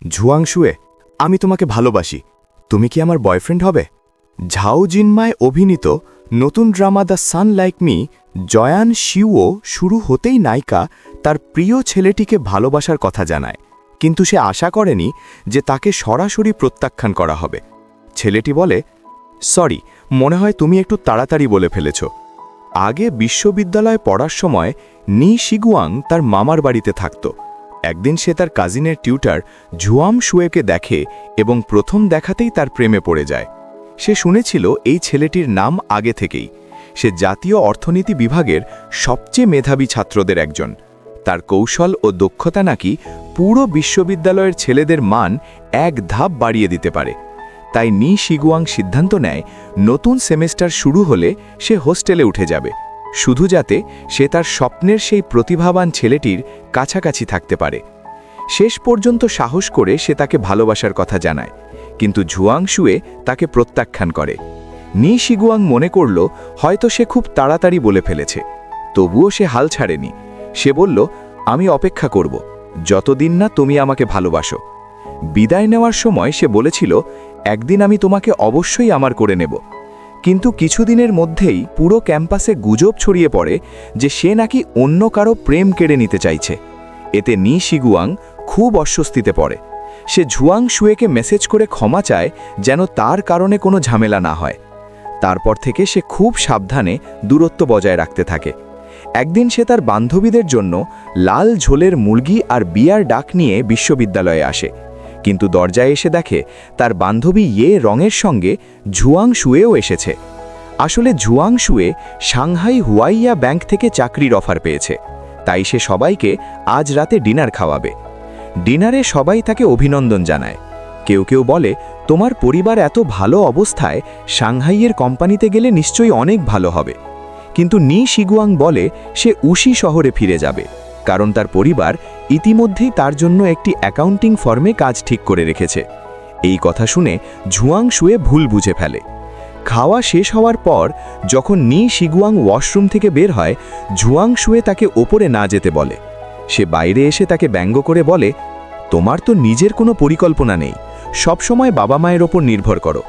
ঝুয়াংশুয়ে, আমি তোমাকে ভালোবাসি। তুমি কি আমার বয়ফ্রেন্ড হবে? ঝাও জিনমায় অভিনীত নতুন drama the sun like me জয়ান শিউও শুরু হতেই নায়িকা তার প্রিয় ছেলেটিকে ভালোবাসার কথা জানায়, কিন্তু সে আশা করেনি যে তাকে সরাসরি প্রত্যাখ্যান করা হবে। ছেলেটি বলে, সরি, মনে হয় তুমি একটু তাড়াতাড়ি বলে ফেলেছ। আগে বিশ্ববিদ্যালয়ে পড়ার সময় নি শিগুয়াং তার মামার বাড়িতে থাকত। একদিন সে তার কাজিনের টিউটার ঝুয়াম শুয়েকে দেখে এবং প্রথম দেখাতেই তার প্রেমে পড়ে যায়। সে শুনেছিল এই ছেলেটির নাম আগে থেকেই। সে জাতীয় অর্থনীতি বিভাগের সবচেয়ে মেধাবী ছাত্রদের একজন। তার কৌশল ও দক্ষতা নাকি পুরো বিশ্ববিদ্যালয়ের ছেলেদের মান এক ধাপ বাড়িয়ে দিতে পারে। তাই নি শিগুয়াং সিদ্ধান্ত নেয় নতুন সেমেস্টার শুরু হলে সে হোস্টেলে উঠে যাবে, শুধু যাতে সে তার স্বপ্নের সেই প্রতিভাবান ছেলেটির কাছাকাছি থাকতে পারে। শেষ পর্যন্ত সাহস করে সে তাকে ভালোবাসার কথা জানায়, কিন্তু ঝুয়াংশুয়ে তাকে প্রত্যাখ্যান করে। নি শিগুয়াং মনে করল হয়তো সে খুব তাড়াতাড়ি বলে ফেলেছে, তবুও সে হাল ছাড়েনি। সে বলল, আমি অপেক্ষা করব, যতদিন না তুমি আমাকে ভালোবাসো। বিদায় নেওয়ার সময় সে বলেছিল, একদিন আমি তোমাকে অবশ্যই আমার করে নেব। কিন্তু কিছুদিনের মধ্যেই পুরো ক্যাম্পাসে গুজব ছড়িয়ে পড়ে যে সে নাকি অন্য কারো প্রেম কেড়ে নিতে চাইছে। এতে নি শিগুয়াং খুব অস্বস্তিতে পড়ে। সে ঝুয়াং শুয়েকে মেসেজ করে ক্ষমা চায় যেন তার কারণে কোনো ঝামেলা না হয়। তারপর থেকে সে খুব সাবধানে দূরত্ব বজায় রাখতে থাকে। একদিন সে তার বান্ধবীদের জন্য লাল ঝোলের মুরগি আর বিয়ার ডাক নিয়ে বিশ্ববিদ্যালয়ে আসে, কিন্তু দরজায় এসে দেখে তার বান্ধবী ইয়ে রঙের সঙ্গে ঝুয়াং শুয়েও এসেছে। আসলে ঝুয়াং শুয়ে সাংহাই হুয়াইয়া ব্যাংক থেকে চাকরির অফার পেয়েছে, তাই সে সবাইকে আজ রাতে ডিনার খাওয়াবে। ডিনারে সবাই তাকে অভিনন্দন জানায়। কেউ কেউ বলে, তোমার পরিবার এত ভালো অবস্থায় সাংহাইয়ের কোম্পানিতে গেলে নিশ্চয়ই অনেক ভালো হবে। কিন্তু নি শিগুয়াং বলে সে উশি শহরে ফিরে যাবে, কারণ তার পরিবার ইতিমধ্যেই তার জন্য একটি অ্যাকাউন্টিং ফার্মে কাজ ঠিক করে রেখেছে। এই কথা শুনে ঝুয়াং শুয়ে ভুল বুঝে ফেলে। খাওয়া শেষ হওয়ার পর যখন নি শিগুয়াং ওয়াশরুম থেকে বের হয়, ঝুয়াং শুয়ে তাকে ওপরে না যেতে বলে। সে বাইরে এসে তাকে ব্যঙ্গ করে বলে, তোমার তো নিজের কোনো পরিকল্পনা নেই, সবসময় বাবা মায়ের ওপর নির্ভর করো,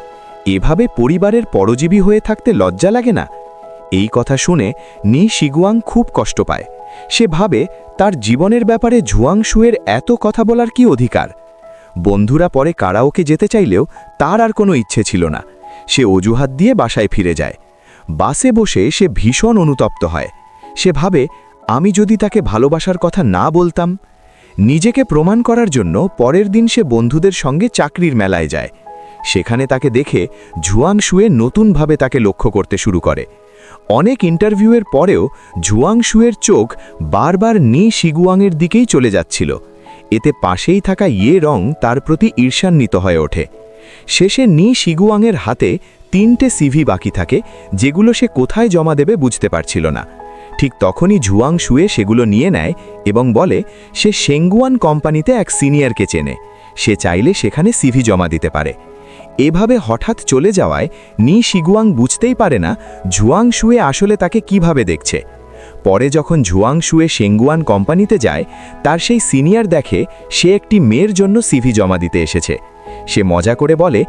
এভাবে পরিবারের পরজীবী হয়ে থাকতে লজ্জা লাগে না? এই কথা শুনে নি শিগুয়াং খুব কষ্ট পায়। সে ভাবে তার জীবনের ব্যাপারে ঝুয়াং শুয়ের এত কথা বলার কি অধিকার। বন্ধুরা পরে কারাওকে যেতে চাইলেও তার আর কোনো ইচ্ছে ছিল না। সে অজুহাত দিয়ে বাসায় ফিরে যায়। বাসে বসে সে ভীষণ অনুতপ্ত হয়। সে ভাবে, আমি যদি তাকে ভালোবাসার কথা না বলতাম। নিজেকে প্রমাণ করার জন্য পরের দিন সে বন্ধুদের সঙ্গে চাকরির মেলায় যায়। সেখানে তাকে দেখে ঝুয়াং শুয়ে নতুনভাবে তাকে লক্ষ্য করতে শুরু করে। অনেক ইন্টারভিউয়ের পরেও ঝুয়াং শুয়ের চোখ বারবার নি শিগুয়াংয়ের দিকেই চলে যাচ্ছিল। এতে পাশেই থাকা ইয়ে রং তার প্রতি ঈর্ষান্বিত হয়ে ওঠে। শেষে নি শিগুয়াংয়ের হাতে 3টে সিভি বাকি থাকে, যেগুলো সে কোথায় জমা দেবে বুঝতে পারছিল না। ঠিক তখনই ঝুয়াং শুয়ে সেগুলো নিয়ে নেয় এবং বলে সে শেঙ্গুয়ান কোম্পানিতে এক সিনিয়রকে চেনে, সে চাইলে সেখানে সিভি জমা দিতে পারে। এভাবে হঠাৎ চলে যাওয়ায় নি শিগুয়াং বুঝতেই পারে না ঝুয়াং শুয়ে আসলে তাকে কিভাবে দেখছে। পরে যখন ঝুয়াং শুয়ে শেঙ্গুয়ান কোম্পানিতে যায়, তার সেই সিনিয়র দেখে সে একটি মেয়ের জন্য সিভি জমা দিতে এসেছে। সে মজা করে বলে,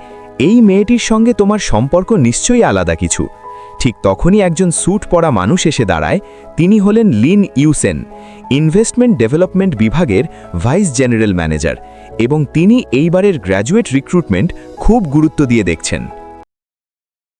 এই মেয়েটির সঙ্গে তোমার সম্পর্ক নিশ্চয়ই আলাদা কিছু। ঠিক তখনই একজন স্যুট পরা মানুষ এসে দাঁড়ায়। তিনি হলেন লিন ইউসেন, ইনভেস্টমেন্ট ডেভেলপমেন্ট বিভাগের ভাইস জেনারেল ম্যানেজার, এবং তিনি এইবারের গ্র্যাজুয়েট রিক্রুটমেন্ট খুব গুরুত্ব দিয়ে দেখছেন।